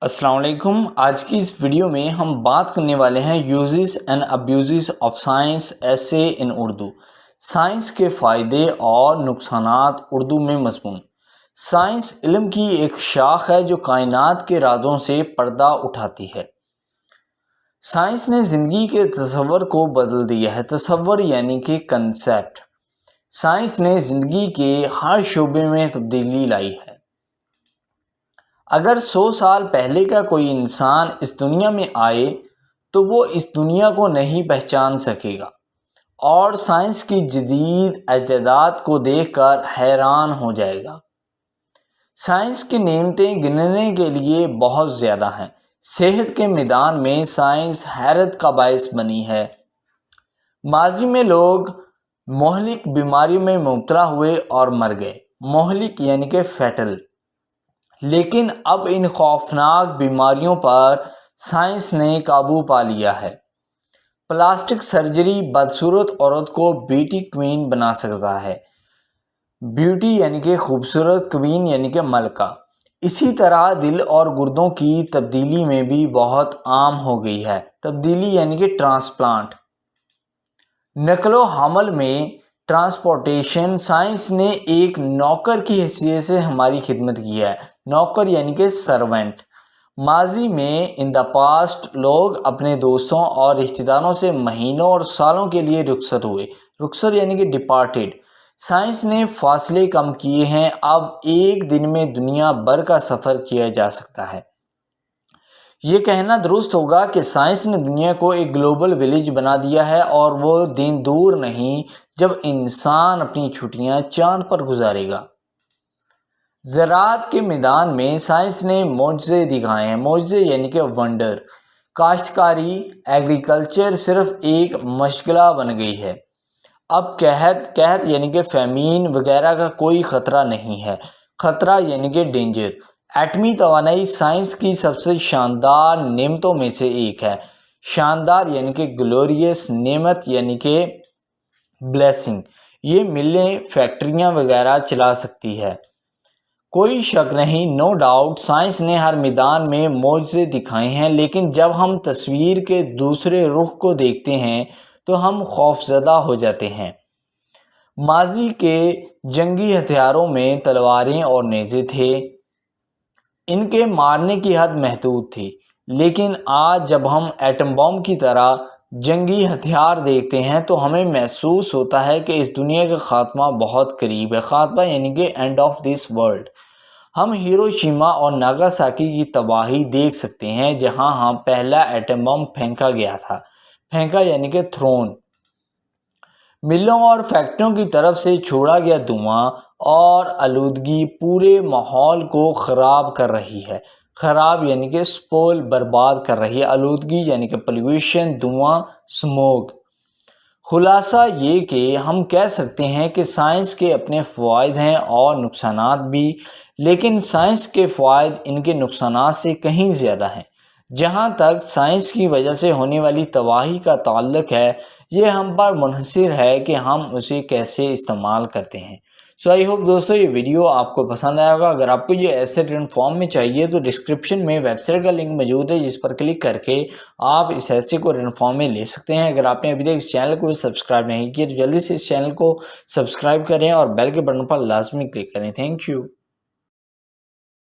السلام علیکم۔ آج کی اس ویڈیو میں ہم بات کرنے والے ہیں uses and abuses of science ایسے ان اردو، سائنس کے فائدے اور نقصانات اردو میں مضمون۔ سائنس علم کی ایک شاخ ہے جو کائنات کے رازوں سے پردہ اٹھاتی ہے۔ سائنس نے زندگی کے تصور کو بدل دیا ہے۔ تصور یعنی کہ کنسیپٹ۔ سائنس نے زندگی کے ہر شعبے میں تبدیلی لائی ہے۔ اگر 100 سال پہلے کا کوئی انسان اس دنیا میں آئے تو وہ اس دنیا کو نہیں پہچان سکے گا اور سائنس کی جدید ایجادات کو دیکھ کر حیران ہو جائے گا۔ سائنس کی نعمتیں گننے کے لیے بہت زیادہ ہیں۔ صحت کے میدان میں سائنس حیرت کا باعث بنی ہے۔ ماضی میں لوگ مہلک بیماریوں میں مبتلا ہوئے اور مر گئے۔ مہلک یعنی کہ فیٹل۔ لیکن اب ان خوفناک بیماریوں پر سائنس نے قابو پا لیا ہے۔ پلاسٹک سرجری بدصورت عورت کو بیوٹی کوئین بنا سکتا ہے۔ بیوٹی یعنی کہ خوبصورت، کوئین یعنی کہ ملکہ۔ اسی طرح دل اور گردوں کی تبدیلی میں بھی بہت عام ہو گئی ہے۔ تبدیلی یعنی کہ ٹرانسپلانٹ۔ نقل و حمل میں ٹرانسپورٹیشن، سائنس نے ایک نوکر کی حیثیت سے ہماری خدمت کی ہے۔ نوکر یعنی کہ سرونٹ۔ ماضی میں ان دا پاسٹ لوگ اپنے دوستوں اور رشتہ داروں سے مہینوں اور سالوں کے لیے رخصت ہوئے۔ رخصت یعنی کہ ڈپارٹڈ۔ سائنس نے فاصلے کم کیے ہیں۔ اب ایک دن میں دنیا بھر کا سفر کیا جا سکتا ہے۔ یہ کہنا درست ہوگا کہ سائنس نے دنیا کو ایک گلوبل ولیج بنا دیا ہے اور وہ دن دور نہیں جب انسان اپنی چھٹیاں چاند پر گزارے گا۔ زراعت کے میدان میں سائنس نے معجزے دکھائے ہیں۔ معجزے یعنی کہ ونڈر۔ کاشتکاری، ایگریکلچر صرف ایک مشغلہ بن گئی ہے۔ اب قحط یعنی کہ فیمین وغیرہ کا کوئی خطرہ نہیں ہے۔ خطرہ یعنی کہ ڈینجر۔ ایٹمی توانائی سائنس کی سب سے شاندار نعمتوں میں سے ایک ہے۔ شاندار یعنی کہ گلوریس، نعمت یعنی کہ بلیسنگ۔ یہ ملیں، فیکٹریاں وغیرہ چلا سکتی ہے۔ کوئی شک نہیں، نو ڈاؤٹ، سائنس نے ہر میدان میں معجزے دکھائے ہیں، لیکن جب ہم تصویر کے دوسرے رخ کو دیکھتے ہیں تو ہم خوفزدہ ہو جاتے ہیں۔ ماضی کے جنگی ہتھیاروں میں تلواریں اور نیزے تھے۔ ان کے مارنے کی حد محدود تھی، لیکن آج جب ہم ایٹم بم کی طرح جنگی ہتھیار دیکھتے ہیں تو ہمیں محسوس ہوتا ہے کہ اس دنیا کا خاتمہ بہت قریب ہے۔ خاتمہ یعنی کہ اینڈ آف دس ورلڈ۔ ہم ہیروشیما اور ناگاساکی کی تباہی دیکھ سکتے ہیں جہاں پہلا ایٹم بم پھینکا گیا تھا۔ پھینکا یعنی کہ تھرون۔ ملوں اور فیکٹریوں کی طرف سے چھوڑا گیا دھواں اور آلودگی پورے ماحول کو خراب کر رہی ہے۔ خراب یعنی کہ سپول، برباد کر رہی ہے۔ آلودگی یعنی کہ پولیوشن، دھواں، سموگ۔ خلاصہ یہ کہ ہم کہہ سکتے ہیں کہ سائنس کے اپنے فوائد ہیں اور نقصانات بھی، لیکن سائنس کے فوائد ان کے نقصانات سے کہیں زیادہ ہیں۔ جہاں تک سائنس کی وجہ سے ہونے والی تباہی کا تعلق ہے، یہ ہم پر منحصر ہے کہ ہم اسے کیسے استعمال کرتے ہیں۔ آئی ہوپ دوستو یہ ویڈیو آپ کو پسند آیا ہوگا۔ اگر آپ کو یہ ایسے ریٹن فارم میں چاہیے تو ڈسکرپشن میں ویب سائٹ کا لنک موجود ہے، جس پر کلک کر کے آپ اس ایسے کو ریٹن فارم میں لے سکتے ہیں۔ اگر آپ نے ابھی تک اس چینل کو سبسکرائب نہیں کیا تو جلدی سے اس چینل کو سبسکرائب کریں اور بیل کے بٹن پر لازمی کلک کریں۔ Thank you.